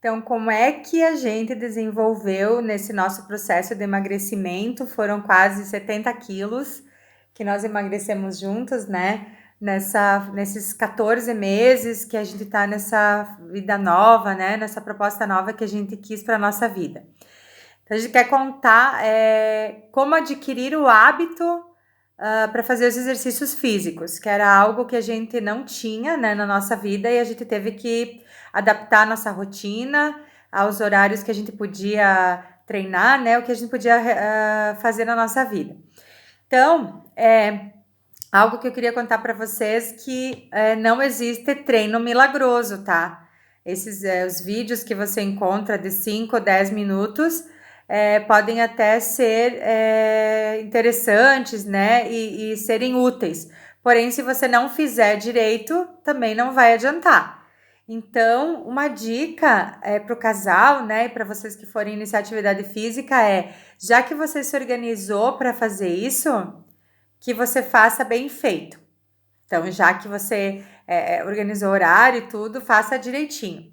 Então, como é que a gente desenvolveu nesse nosso processo de emagrecimento? Foram quase 70 quilos que nós emagrecemos juntos, né? Nesses 14 meses que a gente tá nessa vida nova, né? Nessa proposta nova que a gente quis para nossa vida. Então, a gente quer contar como adquirir o hábito para fazer os exercícios físicos, que era algo que a gente não tinha, né, na nossa vida e a gente teve que adaptar a nossa rotina aos horários que a gente podia treinar, né, o que a gente podia fazer na nossa vida. Então, algo que eu queria contar para vocês que não existe treino milagroso, tá? Esses os vídeos que você encontra de 5 ou 10 minutos podem até ser interessantes, né? E serem úteis. Porém, se você não fizer direito, também não vai adiantar. Então, uma dica para o casal, né? Para vocês que forem iniciar atividade física já que você se organizou para fazer isso, que você faça bem feito. Então, já que você organizou o horário e tudo, faça direitinho.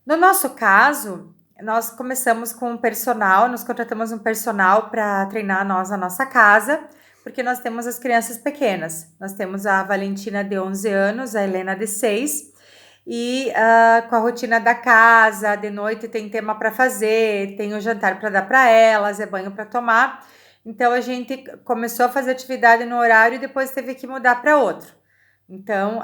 No nosso caso, nós começamos com um personal, nós contratamos um personal para treinar nós na nossa casa, porque nós temos as crianças pequenas. Nós temos a Valentina de 11 anos, a Helena de 6, e com a rotina da casa, de noite tem tema para fazer, tem o jantar para dar para elas, é banho para tomar. Então a gente começou a fazer atividade no horário e depois teve que mudar para outro. Então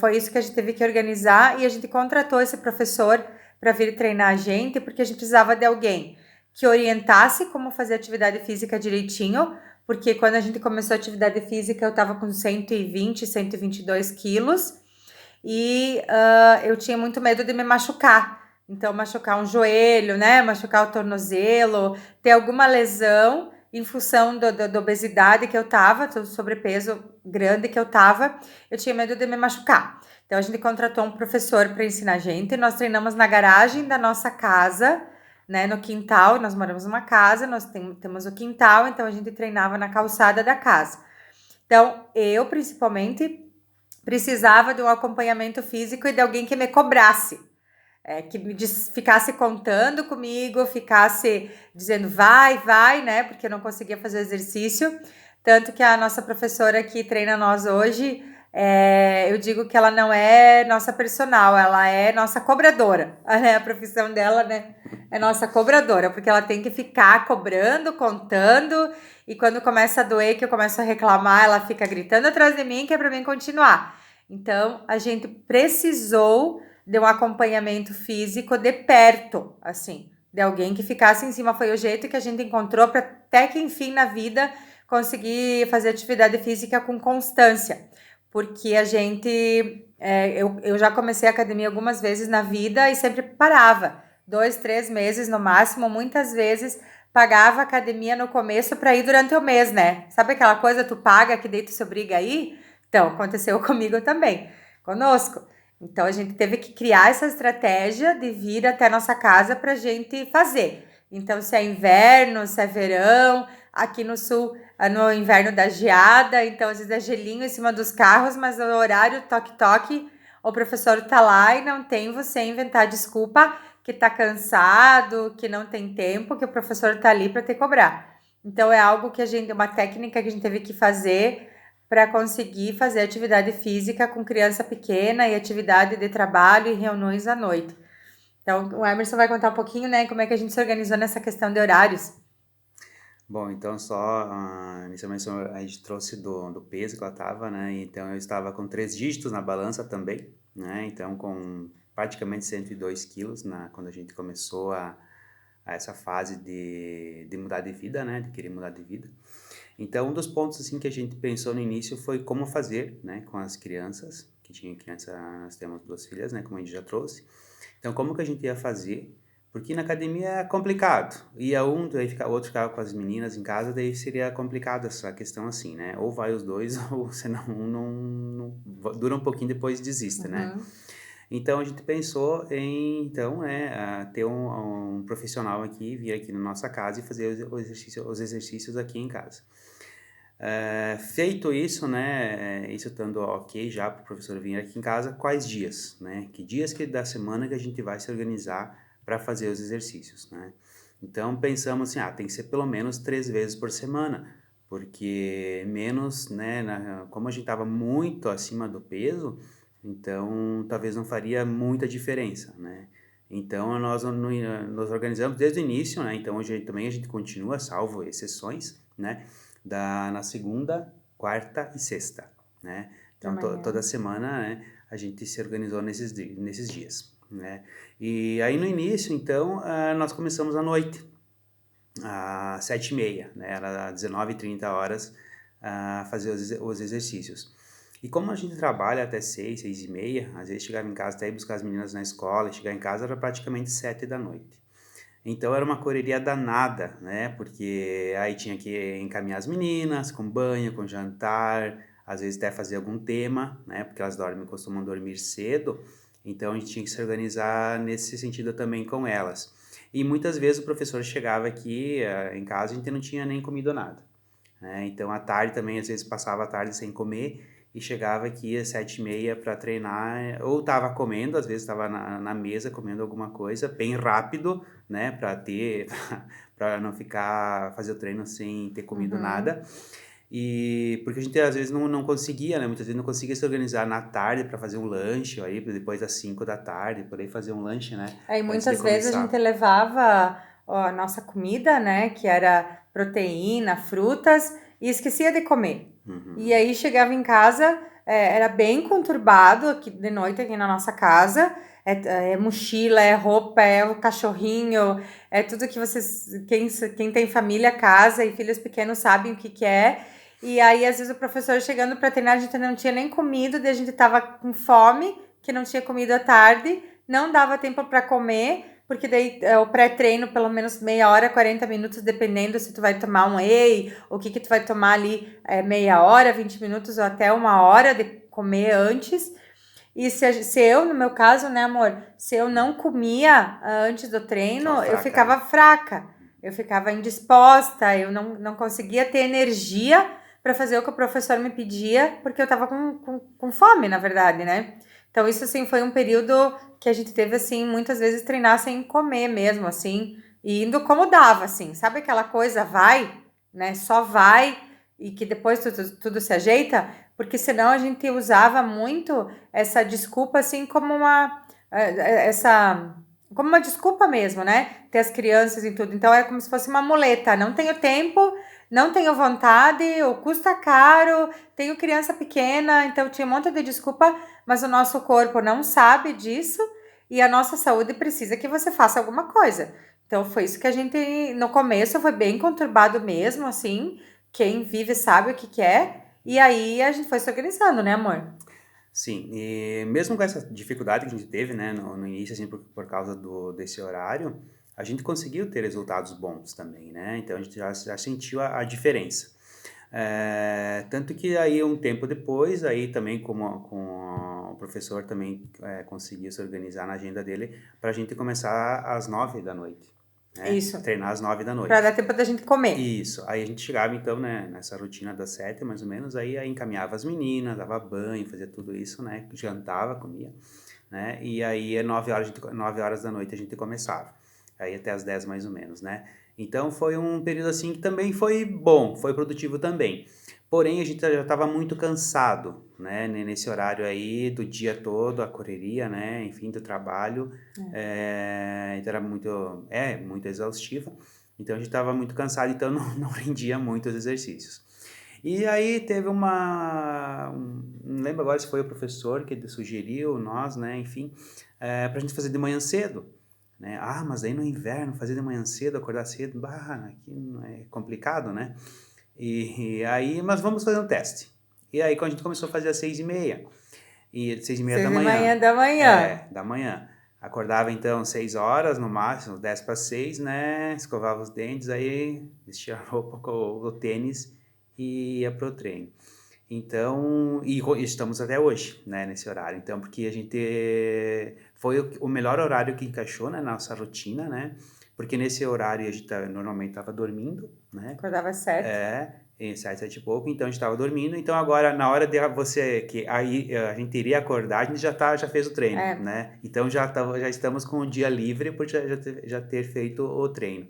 foi isso que a gente teve que organizar e a gente contratou esse professor para vir treinar a gente, porque a gente precisava de alguém que orientasse como fazer atividade física direitinho, porque quando a gente começou a atividade física eu estava com 120, 122 quilos e eu tinha muito medo de me machucar. Então, machucar um joelho, né? Machucar o tornozelo, ter alguma lesão em função da obesidade que eu tava, do sobrepeso grande que eu tava, eu tinha medo de me machucar. Então, a gente contratou um professor para ensinar a gente. Nós treinamos na garagem da nossa casa, né? No quintal, nós moramos numa casa, nós temos o quintal, então a gente treinava na calçada da casa. Então, eu principalmente precisava de um acompanhamento físico e de alguém que me cobrasse, que ficasse contando comigo, ficasse dizendo vai, né? Porque eu não conseguia fazer exercício. Tanto que a nossa professora que treina nós hoje, eu digo que ela não é nossa personal, ela é nossa cobradora. A profissão dela, né? É nossa cobradora, porque ela tem que ficar cobrando, contando, e quando começa a doer, que eu começo a reclamar, ela fica gritando atrás de mim, que é para mim continuar. Então, a gente precisou de um acompanhamento físico de perto, assim, de alguém que ficasse em cima. Foi o jeito que a gente encontrou para até que enfim na vida conseguir fazer atividade física com constância, porque a gente, eu já comecei a academia algumas vezes na vida e sempre parava, 2, 3 meses no máximo, muitas vezes pagava academia no começo para ir durante o mês, né? Sabe aquela coisa, tu paga que daí tu se obriga a ir? Então, aconteceu comigo também, conosco. Então, a gente teve que criar essa estratégia de vir até a nossa casa para a gente fazer. Então, se é inverno, se é verão, aqui no sul, no inverno da geada, então às vezes é gelinho em cima dos carros, mas no horário toque-toque, o professor tá lá e não tem você inventar desculpa que tá cansado, que não tem tempo, que o professor tá ali para te cobrar. Então, é algo que uma técnica que a gente teve que fazer para conseguir fazer atividade física com criança pequena e atividade de trabalho e reuniões à noite. Então, o Emerson vai contar um pouquinho, né, como é que a gente se organizou nessa questão de horários. Bom, então só inicialmente a gente trouxe do peso que ela estava, né? Então eu estava com 3 dígitos na balança também, né? Então com praticamente 102 quilos quando a gente começou a essa fase de mudar de vida, né? De querer mudar de vida. Então um dos pontos assim que a gente pensou no início foi como fazer, né? Com as crianças, que tinha criança, nós temos 2 filhas, né? Como a gente já trouxe. Então como que a gente ia fazer? Porque na academia é complicado. Ia um, daí o outro ficava com as meninas em casa, daí seria complicado essa questão assim, né? Ou vai os dois, ou senão um dura um pouquinho depois desiste, né? Uhum. Então a gente pensou em então ter um profissional aqui, vir aqui na nossa casa e fazer os exercícios aqui em casa. Feito isso, né, isso estando ok já para o professor vir aqui em casa, quais dias, né? Que dias que da semana que a gente vai se organizar para fazer os exercícios, né? Então pensamos assim, tem que ser pelo menos 3 vezes por semana, porque menos, né, como a gente estava muito acima do peso, então talvez não faria muita diferença, né? Então nós nos organizamos desde o início, né? Então hoje também a gente continua, salvo exceções, né? Na segunda, quarta e sexta, né? De Então manhã. toda semana, né, a gente se organizou nesses dias, né? E aí no início, então, nós começamos à noite, às 7h30, né? Era 19h30 a fazer os exercícios. E como a gente trabalha até 6h30, às vezes chegava em casa até ir buscar as meninas na escola, e chegar em casa era praticamente 7 da noite. Então era uma correria danada, né? Porque aí tinha que encaminhar as meninas com banho, com jantar, às vezes até fazer algum tema, né? Porque elas costumam dormir cedo, então a gente tinha que se organizar nesse sentido também com elas. E muitas vezes o professor chegava aqui em casa e a gente não tinha nem comido nada, né? Então à tarde também, às vezes passava a tarde sem comer e chegava aqui às 7h30 para treinar, ou estava comendo, às vezes estava na mesa comendo alguma coisa, bem rápido, né, para ter, para não fazer o treino sem ter comido Uhum. nada. E porque a gente às vezes não conseguia, né, muitas vezes não conseguia se organizar na tarde para fazer um lanche, aí depois das 5 da tarde, por aí fazer um lanche, né, Aí antes de muitas vezes a gente começar. levava ó, a nossa comida, né, que era proteína, frutas, e esquecia de comer. E Uhum. aí chegava em casa, era bem conturbado aqui de noite aqui na nossa casa. É mochila, é roupa, é o cachorrinho, é tudo que vocês, quem tem família, casa e filhos pequenos sabem o que que é. E aí, às vezes, o professor chegando para treinar, a gente não tinha nem comido, daí a gente tava com fome, que não tinha comido à tarde, não dava tempo para comer, porque daí o pré-treino, pelo menos meia hora, 40 minutos, dependendo se tu vai tomar um whey, o que tu vai tomar ali, meia hora, 20 minutos ou até uma hora de comer antes. E se eu, no meu caso, né, amor, se eu não comia antes do Tava treino, eu fraca, ficava né? fraca, eu ficava indisposta, eu não conseguia ter energia para fazer o que o professor me pedia, porque eu tava com fome, na verdade, né? Então, isso, assim, foi um período que a gente teve, assim, muitas vezes treinar sem comer mesmo, assim, e indo como dava, assim, sabe aquela coisa, vai, né, só vai, e que depois tudo se ajeita? Porque senão a gente usava muito essa desculpa assim como essa como uma desculpa mesmo, né? Ter as crianças e tudo. Então é como se fosse uma muleta. Não tenho tempo, não tenho vontade, o custo é caro, tenho criança pequena, então tinha um monte de desculpa, mas o nosso corpo não sabe disso e a nossa saúde precisa que você faça alguma coisa. Então foi isso que a gente no começo foi bem conturbado mesmo, assim. Quem vive sabe o que que é. E aí a gente foi se organizando, né, amor? Sim, e mesmo com essa dificuldade que a gente teve, né, no início, assim, por causa desse horário, a gente conseguiu ter resultados bons também, né? Então a gente já sentiu a diferença. Tanto que aí um tempo depois, aí também com o professor também conseguiu se organizar na agenda dele para a gente começar às 9 da noite, né? Isso. Treinar às nove da Pra noite. dar tempo da gente comer. Isso, aí a gente chegava então, né, nessa rotina das 7 mais ou menos, aí encaminhava as meninas, dava banho, fazia tudo isso, né, jantava, comia, né, e aí 9 horas da noite a gente começava, aí até as 10 mais ou menos, né. Então foi um período assim que também foi bom, foi produtivo também. Porém a gente já estava muito cansado, né, nesse horário aí do dia todo, a correria, né, enfim, do trabalho, então era muito exaustivo. Então a gente estava muito cansado, então não rendia muito os exercícios. E aí teve não lembro agora se foi o professor que sugeriu, nós, né, enfim, para a gente fazer de manhã cedo, né? Mas aí no inverno, fazer de manhã cedo, acordar cedo, aqui não é complicado, né? E aí, mas vamos fazer um teste. E aí quando a gente começou a fazer às 6h30, e 6h30 da 6h30 manhã. da manhã. Da manhã. Acordava então 6 horas no máximo, 10 para 6, né? Escovava os dentes, aí vestia a roupa com o tênis e ia pro treino. Então, estamos até hoje, né, nesse horário. Então, porque a gente foi o melhor horário que encaixou, né, na nossa rotina, né? Porque nesse horário a gente normalmente estava dormindo, né? Acordava às 7. 7, 7 e pouco, então a gente estava dormindo. Então agora, na hora de você, que aí a gente iria acordar, a gente já fez o treino, É, né? Então já estamos com o dia livre por já ter feito o treino.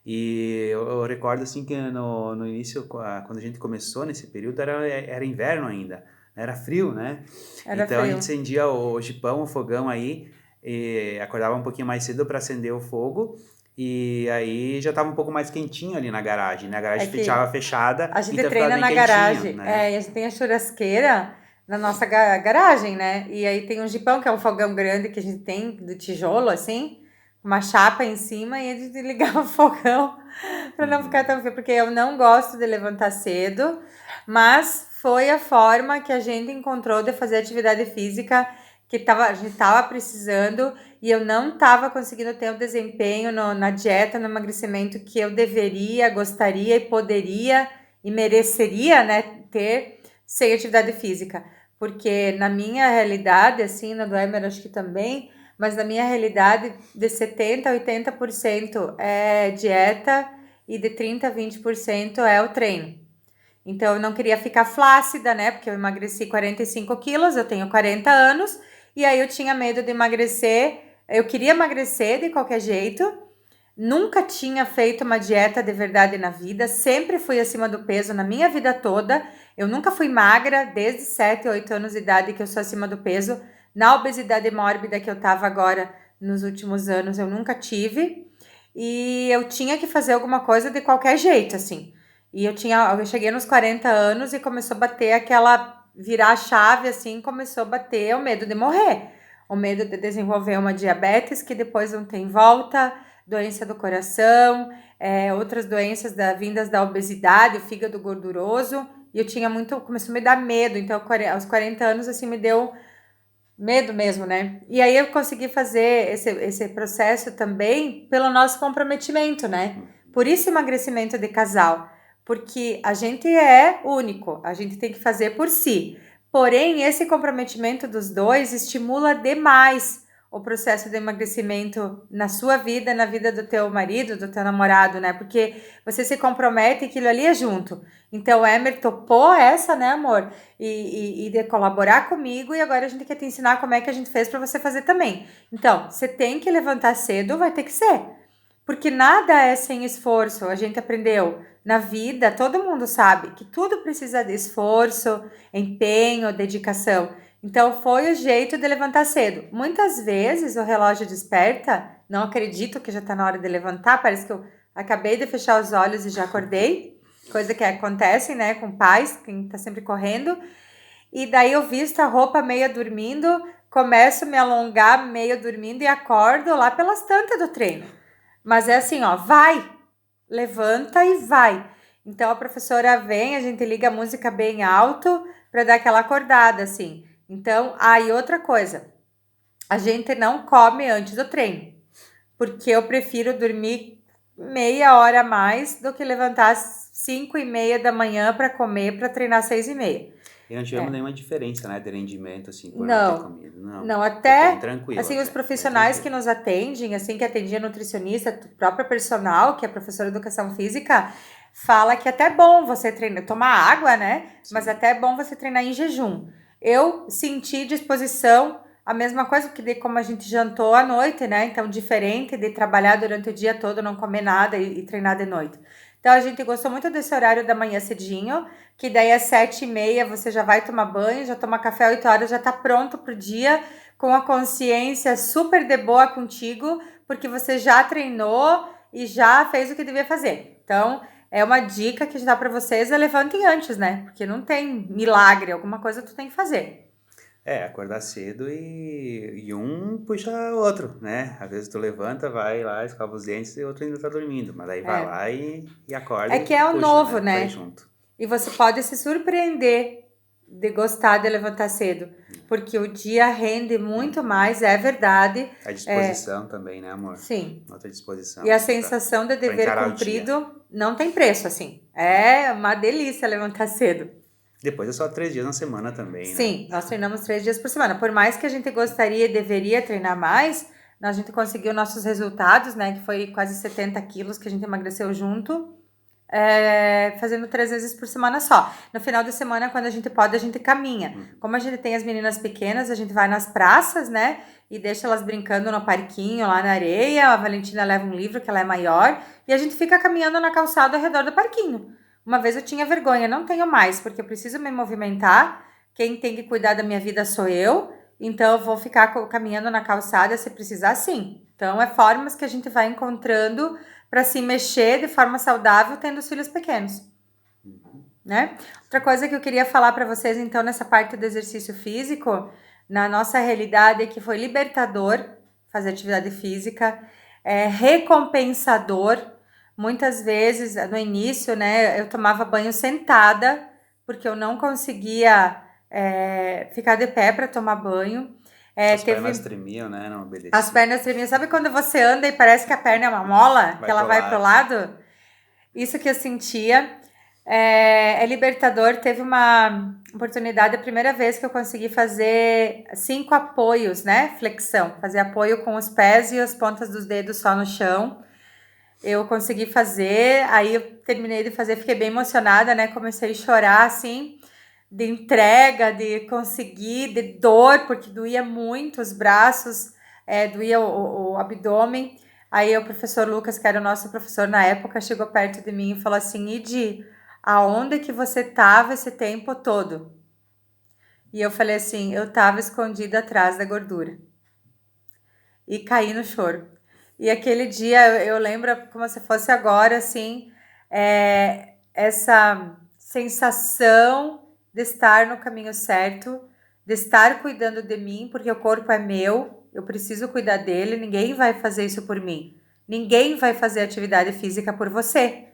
E eu recordo assim que no início, quando a gente começou nesse período, era inverno ainda, era frio, né? era Então a gente frio. acendia o jipão, o fogão aí, e acordava um pouquinho mais cedo para acender o fogo. E aí já estava um pouco mais quentinho ali na garagem, né? A É garagem que ficava fechada, a gente então ficava treina bem na quentinho, garagem, né? e a gente tem a churrasqueira na nossa garagem, né? E aí tem um jipão, que é um fogão grande que a gente tem, do tijolo, assim, uma chapa em cima, e a gente ligava o fogão para não ficar tão frio, porque eu não gosto de levantar cedo, mas foi a forma que a gente encontrou de fazer atividade física que a gente tava precisando, e eu não tava conseguindo ter o desempenho na dieta, no emagrecimento que eu deveria, gostaria e poderia e mereceria, né, ter sem atividade física. Porque na minha realidade, assim, na do Emer acho que também, mas na minha realidade, de 70% a 80% é dieta e de 30% a 20% é o treino. Então eu não queria ficar flácida, né? Porque eu emagreci 45 quilos, eu tenho 40 anos, e aí eu tinha medo de emagrecer. Eu queria emagrecer de qualquer jeito, nunca tinha feito uma dieta de verdade na vida, sempre fui acima do peso na minha vida toda. Eu nunca fui magra, desde 7, 8 anos de idade que eu sou acima do peso. Na obesidade mórbida que eu tava agora nos últimos anos, eu nunca tive. E eu tinha que fazer alguma coisa de qualquer jeito, assim. E eu cheguei nos 40 anos e começou a bater virar a chave, assim, começou a bater o medo de morrer. O medo de desenvolver uma diabetes que depois não tem volta, doença do coração, outras doenças vindas da obesidade, o fígado gorduroso, e eu tinha começou a me dar medo, então aos 40 anos, assim, me deu medo mesmo, né? E aí eu consegui fazer esse processo também pelo nosso comprometimento, né? Por isso emagrecimento de casal, porque a gente é único, a gente tem que fazer por si. Porém, esse comprometimento dos dois estimula demais o processo de emagrecimento na sua vida, na vida do teu marido, do teu namorado, né? Porque você se compromete e aquilo ali é junto. Então, o Emer topou essa, né, amor? E de colaborar comigo, e agora a gente quer te ensinar como é que a gente fez para você fazer também. Então, você tem que levantar cedo, vai ter que ser. Porque nada é sem esforço. A gente aprendeu na vida, todo mundo sabe que tudo precisa de esforço, empenho, dedicação. Então, foi o jeito de levantar cedo. Muitas vezes o relógio desperta, não acredito que já está na hora de levantar, parece que eu acabei de fechar os olhos e já acordei. Coisa que acontece, né, com pais, quem tá sempre correndo. E daí eu visto a roupa meia dormindo, começo a me alongar meio dormindo e acordo lá pelas tantas do treino. Mas é assim, ó, vai, levanta e vai. Então a professora vem, a gente liga a música bem alto para dar aquela acordada, assim. Então, aí outra coisa, a gente não come antes do treino, porque eu prefiro dormir meia hora a mais do que levantar às 5:30 da manhã para comer, para treinar às 6:30. E não tivemos nenhuma diferença, né, de rendimento, assim, por não ter Não, comido. Não, não, foi bem até tranquilo assim, os até, bem profissionais que tranquilo. nos atendem, assim, que atendia nutricionista, própria personal, que é professora de educação física, fala que até é bom você treinar, tomar água, né? Mas Sim. até é bom você treinar em jejum. Eu senti disposição, a mesma coisa que de como a gente jantou à noite, né? Então, diferente de trabalhar durante o dia todo, não comer nada e treinar de noite. Então, a gente gostou muito desse horário da manhã cedinho, que daí às 7:30 você já vai tomar banho, já toma café, 8 horas, já tá pronto pro dia, com a consciência super de boa contigo, porque você já treinou e já fez o que devia fazer. Então, é uma dica que a gente dá para vocês, levantem antes, né? Porque não tem milagre, alguma coisa tu tem que fazer. Acordar cedo e um puxa o outro, né? Às vezes tu levanta, vai lá, escova os dentes e o outro ainda tá dormindo. Mas daí vai É. lá e acorda É e que é o puxa, novo, né? Pra ir né? junto. E você pode se surpreender de gostar de levantar cedo, porque o dia rende muito mais, é verdade. A disposição também, né, amor? Sim. Outra disposição, E a assim, sensação de pra dever encarar o dia. cumprido não tem preço, assim. É uma delícia levantar cedo. Depois é só 3 dias na semana também, né? Sim, nós treinamos 3 dias por semana. Por mais que a gente gostaria e deveria treinar mais, a gente conseguiu nossos resultados, né? Que foi quase 70 quilos que a gente emagreceu junto. fazendo 3 vezes por semana só. No final de semana, quando a gente pode, a gente caminha. Como a gente tem as meninas pequenas, a gente vai nas praças, né? E deixa elas brincando no parquinho, lá na areia. A Valentina leva um livro, que ela é maior. E a gente fica caminhando na calçada ao redor do parquinho. Uma vez eu tinha vergonha, não tenho mais, porque eu preciso me movimentar. Quem tem que cuidar da minha vida sou eu. Então, eu vou ficar caminhando na calçada se precisar, sim. Então, é formas que a gente vai encontrando para se mexer de forma saudável tendo os filhos pequenos, né? Outra coisa que eu queria falar para vocês, então, nessa parte do exercício físico, na nossa realidade, é que foi libertador fazer atividade física, recompensador. Muitas vezes, no início, né, eu tomava banho sentada, porque eu não conseguia ficar de pé para tomar banho. As pernas tremiam, né? Não obedecia. As pernas tremiam. Sabe quando você anda e parece que a perna é uma mola? Que ela vai pro lado? Isso que eu sentia. É libertador. Teve uma oportunidade, a primeira vez que eu consegui fazer 5 apoios, né? Flexão. Fazer apoio com os pés e as pontas dos dedos só no chão. Eu consegui fazer, aí eu terminei de fazer, fiquei bem emocionada, né? Comecei a chorar, assim, de entrega, de conseguir, de dor, porque doía muito os braços, doía o abdômen. Aí o professor Lucas, que era o nosso professor na época, chegou perto de mim e falou assim: Idi, aonde que você estava esse tempo todo? E eu falei assim: eu estava escondida atrás da gordura. E caí no choro. E aquele dia eu lembro como se fosse agora, assim, essa sensação de estar no caminho certo, de estar cuidando de mim, porque o corpo é meu, eu preciso cuidar dele, ninguém vai fazer isso por mim. Ninguém vai fazer atividade física por você.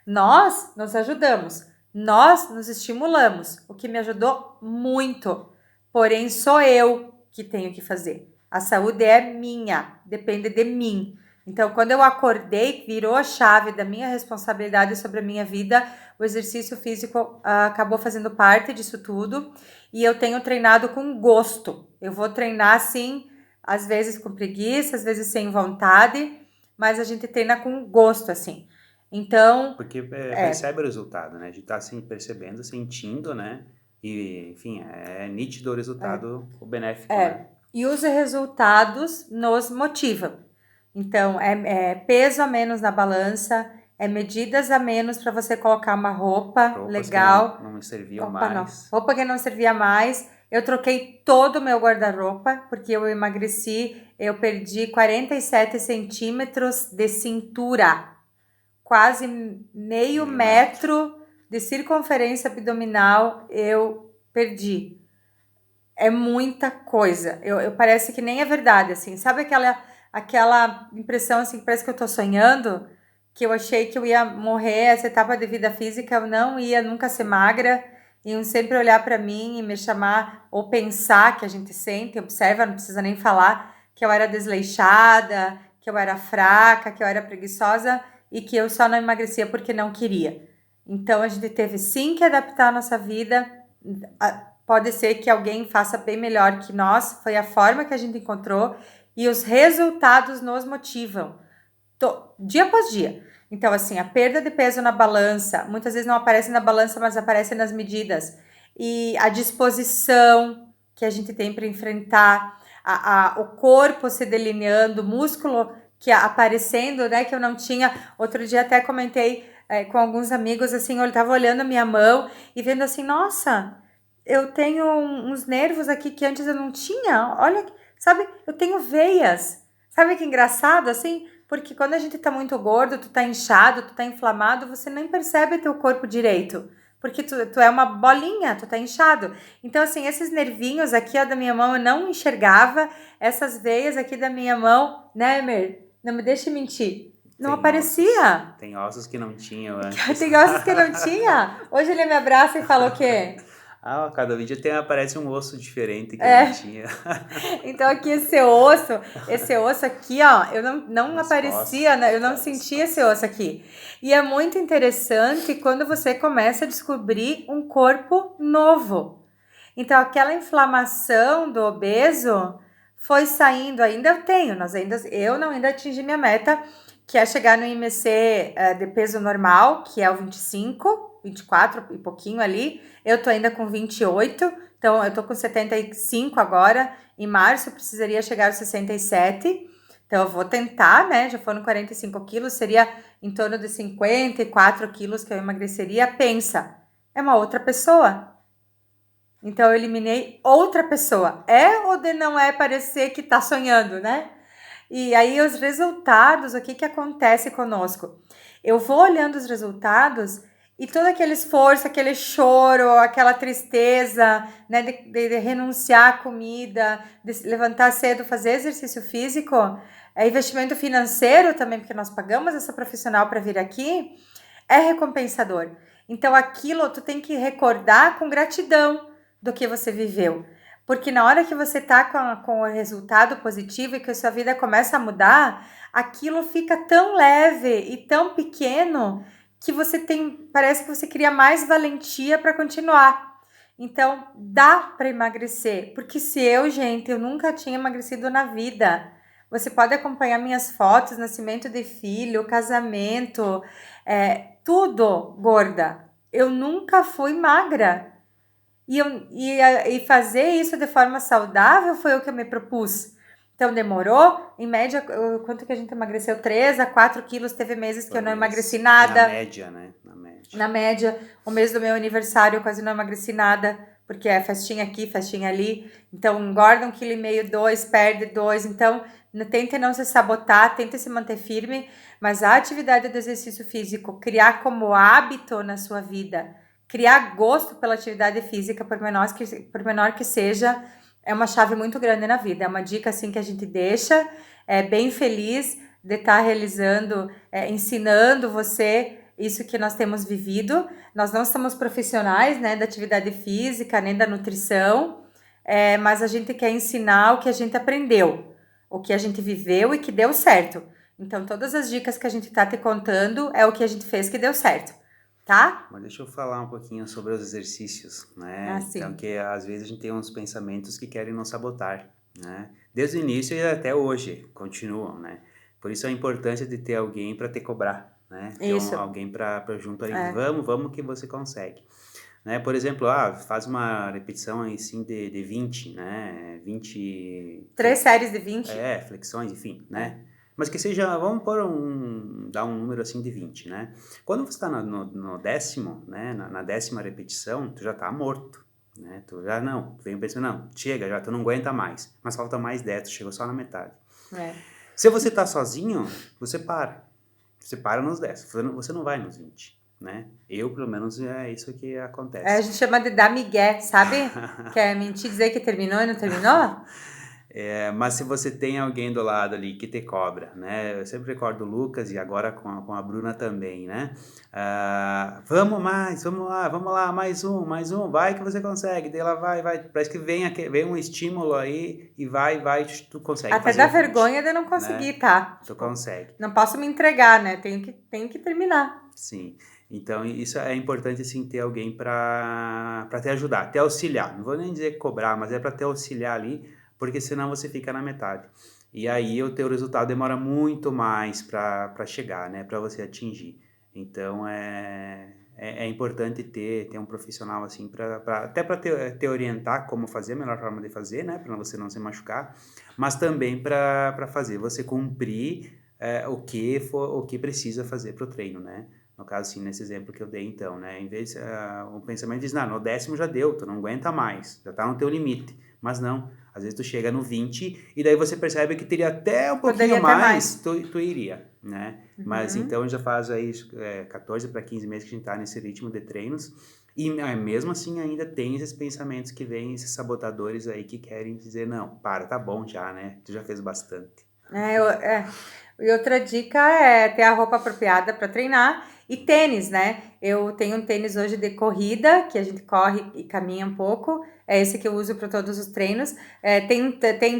Nós nos ajudamos, nós nos estimulamos, o que me ajudou muito. Porém, sou eu que tenho que fazer. A saúde é minha, depende de mim. Então, quando eu acordei, virou a chave da minha responsabilidade sobre a minha vida, o exercício físico acabou fazendo parte disso tudo. E eu tenho treinado com gosto. Eu vou treinar assim, às vezes com preguiça, às vezes sem vontade, mas a gente treina com gosto, assim. Então, Porque percebe o resultado, né? A gente tá assim, percebendo, sentindo, né? E, enfim, é nítido o resultado, o benéfico, né? E os resultados nos motivam. Então, é peso a menos na balança, é medidas a menos para você colocar uma roupa Roupas legal. que não serviam mais. Roupa que não servia mais. Eu troquei todo o meu guarda-roupa, porque eu emagreci, eu perdi 47 centímetros de cintura, quase meio metro de circunferência abdominal eu perdi. É muita coisa. Eu parece que nem é verdade, assim. Sabe aquela impressão, assim, que parece que eu tô sonhando? Que eu achei que eu ia morrer essa etapa de vida física, eu não ia nunca ser magra. Iam sempre olhar para mim e me chamar, ou pensar que a gente sente, observa, não precisa nem falar, que eu era desleixada, que eu era fraca, que eu era preguiçosa e que eu só não emagrecia porque não queria. Então, a gente teve sim que adaptar a nossa vida. Pode ser que alguém faça bem melhor que nós, foi a forma que a gente encontrou e os resultados nos motivam, dia após dia. Então, assim, a perda de peso na balança, muitas vezes não aparece na balança, mas aparece nas medidas. E a disposição que a gente tem para enfrentar, o corpo se delineando, o músculo que aparecendo, né, que eu não tinha. Outro dia até comentei com alguns amigos, assim, eu estava olhando a minha mão e vendo assim, nossa, eu tenho uns nervos aqui que antes eu não tinha. Olha, sabe, eu tenho veias. Sabe que engraçado, assim? Porque quando a gente tá muito gordo, tu tá inchado, tu tá inflamado, você nem percebe teu corpo direito. Porque tu é uma bolinha, tu tá inchado. Então, assim, esses nervinhos aqui, ó, da minha mão, eu não enxergava. Essas veias aqui da minha mão, né, Emer? Não me deixe mentir. Não aparecia. Tem ossos que não tinham antes. Tem ossos que não tinha. Hoje ele me abraça e fala o quê? Cada vídeo aparece um osso diferente que não tinha. Então aqui esse osso aqui, ó, eu não aparecia, costas, né? Eu não sentia esse osso aqui. E é muito interessante quando você começa a descobrir um corpo novo. Então aquela inflamação do obeso foi saindo, ainda eu tenho, eu ainda atingi minha meta, que é chegar no IMC de peso normal, que é o 25, 24 e pouquinho ali. Eu tô ainda com 28, então eu tô com 75 agora. Em março eu precisaria chegar aos 67. Então eu vou tentar, né? Já foram 45 quilos, seria em torno de 54 quilos que eu emagreceria. Pensa, é uma outra pessoa. Então eu eliminei outra pessoa. É ou de não é parecer que tá sonhando, né? E aí os resultados, o que que acontece conosco? Eu vou olhando os resultados e todo aquele esforço, aquele choro, aquela tristeza, né, de renunciar à comida, de se levantar cedo, fazer exercício físico, investimento financeiro também, porque nós pagamos essa profissional para vir aqui, é recompensador. Então aquilo tu tem que recordar com gratidão do que você viveu. Porque na hora que você tá com o resultado positivo e que a sua vida começa a mudar, aquilo fica tão leve e tão pequeno que você tem, parece que você cria mais valentia para continuar. Então, dá para emagrecer, porque se eu, gente, eu nunca tinha emagrecido na vida. Você pode acompanhar minhas fotos, nascimento de filho, casamento, tudo gorda. Eu nunca fui magra. E fazer isso de forma saudável foi o que eu me propus. Então demorou, em média, quanto que a gente emagreceu? 3 a 4 quilos, teve meses que eu não emagreci nada. Na média, né? Na média, o mês do meu aniversário eu quase não emagreci nada, porque é festinha aqui, festinha ali. Então engorda 1,5 kg, 2, perde 2. Então tente não se sabotar, tente se manter firme, mas a atividade do exercício físico, criar como hábito na sua vida, criar gosto pela atividade física, por menor que seja, é uma chave muito grande na vida. É uma dica assim que a gente deixa, bem feliz de estar realizando, ensinando você isso que nós temos vivido. Nós não somos profissionais, né, da atividade física, nem da nutrição, mas a gente quer ensinar o que a gente aprendeu, o que a gente viveu e que deu certo. Então, todas as dicas que a gente tá te contando é o que a gente fez que deu certo, tá? Mas deixa eu falar um pouquinho sobre os exercícios, né? Sim. Então, que às vezes a gente tem uns pensamentos que querem nos sabotar, né? Desde o início e até hoje, continuam, né? Por isso a importância de ter alguém para te cobrar, né? Isso. Ter alguém para junto ali, vamos que você consegue. Né? Por exemplo, faz uma repetição assim de 20, né? 20... 3 séries de 20. Flexões, enfim, né? Mas que seja, vamos dar um número assim de 20, né? Quando você está no décimo, né? Na 10ª repetição, tu já tá morto, né? Tu já tu vem pensando, não, chega já, tu não aguenta mais. Mas falta mais 10, tu chegou só na metade. Se você tá sozinho, você para. Você para nos 10, você não vai nos 20. Né? Eu, pelo menos, é isso que acontece. A gente chama de dar migué, sabe? Que é mentir, dizer que terminou e não terminou? Mas se você tem alguém do lado ali que te cobra, né? Eu sempre recordo o Lucas e agora com a Bruna também, né? Vamos lá, mais um, vai que você consegue. Daí ela vai. Parece que vem um estímulo aí e vai, tu consegue. Até dá vergonha de não conseguir, né? Tá? Tu consegue. Não posso me entregar, né? Tenho que terminar. Sim. Então, isso é importante, assim, ter alguém para te ajudar, te auxiliar. Não vou nem dizer cobrar, mas é para te auxiliar ali, porque senão você fica na metade. E aí o teu resultado demora muito mais para chegar, né? Para você atingir. Então, é importante ter um profissional, assim, até para te orientar como fazer, a melhor forma de fazer, né? Para você não se machucar, mas também para fazer você cumprir o que precisa fazer para o treino, né? No caso, assim, nesse exemplo que eu dei, então, né? Em vez, o pensamento diz, no 10º já deu, tu não aguenta mais, já tá no teu limite. Mas não, às vezes tu chega no 20 e daí você percebe que teria até um pouquinho mais, tu iria, né? Mas então já faz aí 14 para 15 meses que a gente tá nesse ritmo de treinos e mesmo assim ainda tem esses pensamentos que vêm, esses sabotadores aí que querem dizer, não, tá bom já, né? Tu já fez bastante. E outra dica é ter a roupa apropriada para treinar e tênis, né? Eu tenho um tênis hoje de corrida, que a gente corre e caminha um pouco. É esse que eu uso para todos os treinos. Tem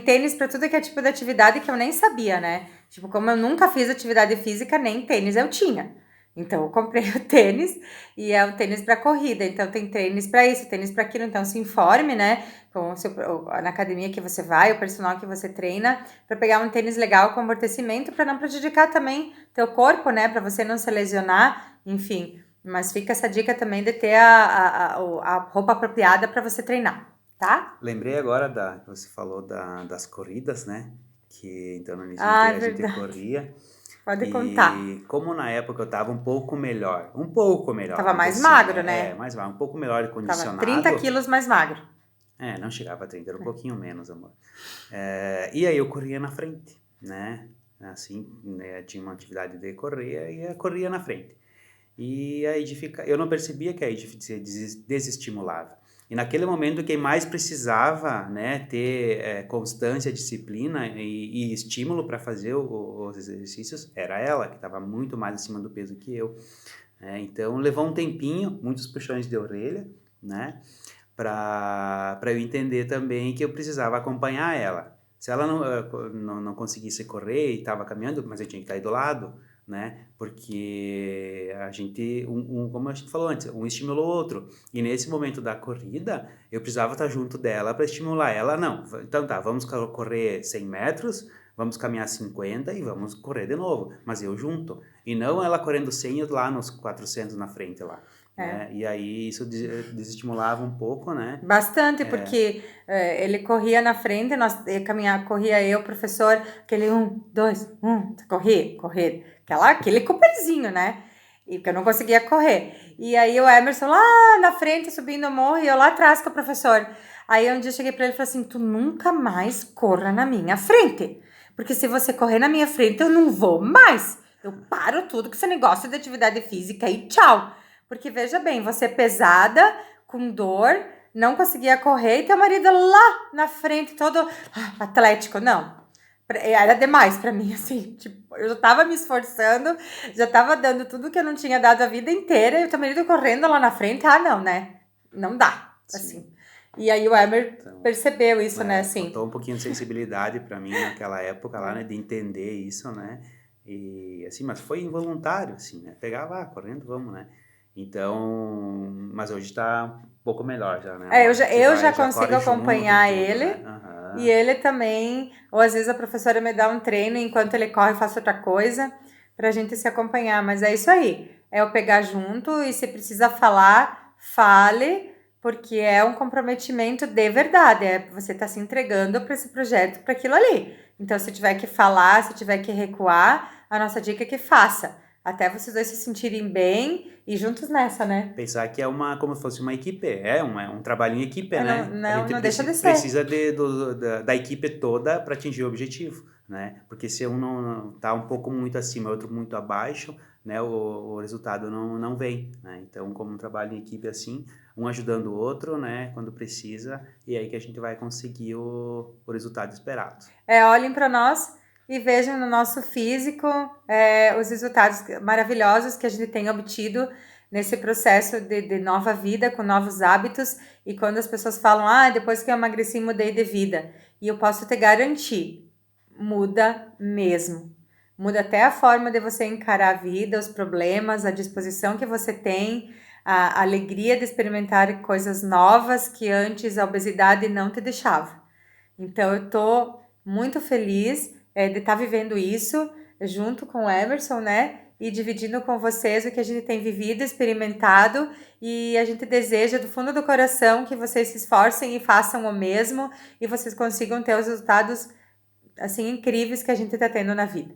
tênis para tudo que é tipo de atividade que eu nem sabia, né? Tipo, como eu nunca fiz atividade física, nem tênis eu tinha. Então eu comprei o tênis e é um tênis para corrida, então tem tênis para isso, tênis para aquilo, então se informe, né, com na academia que você vai, o personal que você treina, para pegar um tênis legal com amortecimento, para não prejudicar também teu corpo, né, para você não se lesionar, enfim. Mas fica essa dica também de ter a roupa apropriada para você treinar, tá? Lembrei agora que você falou das corridas, né? Que então no início Ah, é a gente verdade. corria. Pode contar. E como na época eu tava um pouco melhor, Tava vamos dizer mais assim, magro, né? né? Mais magro, um pouco melhor Tava 30 condicionado. quilos mais magro. Não chegava a 30, era um pouquinho menos, amor. E aí eu corria na frente, né? Assim, né, tinha uma atividade de correr e eu corria na frente. E aí eu não percebia que a Edif se desestimulava. E naquele momento quem mais precisava, né, ter constância, disciplina e estímulo para fazer os exercícios era ela, que estava muito mais acima do peso que eu. Então levou um tempinho, muitos puxões de orelha, né, para eu entender também que eu precisava acompanhar ela. Se ela não conseguisse correr e estava caminhando, mas eu tinha que estar aí do lado, né? Porque a gente, como a gente falou antes, um estimulou o outro. E nesse momento da corrida, eu precisava estar junto dela para estimular ela. Não, então tá, vamos correr 100 metros, vamos caminhar 50 e vamos correr de novo. Mas eu junto. E não ela correndo 100 e eu lá nos 400 na frente lá. Né? E aí isso desestimulava um pouco, né? Bastante, porque ele corria na frente, corria eu, professor, aquele 1, 2, 1, correr, aquele Cooperzinho, né? E porque eu não conseguia correr. E aí o Emerson lá na frente, subindo o morro, e eu lá atrás com o professor. Aí um dia eu cheguei pra ele e falei assim, tu nunca mais corra na minha frente, porque se você correr na minha frente, eu não vou mais. Eu paro tudo com esse negócio de atividade física e tchau. Porque veja bem, você é pesada, com dor, não conseguia correr, e teu marido lá na frente, todo atlético. Não, era demais pra mim, assim, tipo, eu já tava me esforçando, já tava dando tudo que eu não tinha dado a vida inteira, e o teu marido correndo lá na frente, não, né? Não dá, assim. Sim. E aí o Emer Então, percebeu isso, né, assim. Faltou um pouquinho de sensibilidade para mim naquela época lá, né, de entender isso, né? E assim, mas foi involuntário, assim, né? Pegava, correndo, vamos, né? Então, mas hoje tá um pouco melhor já, né? Eu já consigo corre junto acompanhar e tudo, ele. né? Aham. E ele também, ou às vezes a professora me dá um treino enquanto ele corre, eu faço outra coisa pra gente se acompanhar. Mas é isso aí. É eu pegar junto e se precisa falar, fale, porque é um comprometimento de verdade. É você tá se entregando para esse projeto, para aquilo ali. Então, se tiver que falar, se tiver que recuar, a nossa dica é que faça. Até vocês dois se sentirem bem e juntos nessa, né? Pensar que é como se fosse uma equipe, é um trabalho em equipe, né? Não, A gente não deixa de ser. precisa da equipe toda para atingir o objetivo, né? Porque se um não tá um pouco muito acima, outro muito abaixo, né? O resultado não vem, né? Então, como um trabalho em equipe assim, um ajudando o outro, né? Quando precisa, e aí que a gente vai conseguir o resultado esperado. Olhem para nós e vejam no nosso físico os resultados maravilhosos que a gente tem obtido nesse processo de nova vida, com novos hábitos. E quando as pessoas falam, depois que eu emagreci, mudei de vida. E eu posso te garantir, muda mesmo. Muda até a forma de você encarar a vida, os problemas, a disposição que você tem, a alegria de experimentar coisas novas que antes a obesidade não te deixava. Então eu tô muito feliz de estar vivendo isso junto com o Emerson, né? E dividindo com vocês o que a gente tem vivido, experimentado, e a gente deseja do fundo do coração que vocês se esforcem e façam o mesmo e vocês consigam ter os resultados assim incríveis que a gente está tendo na vida.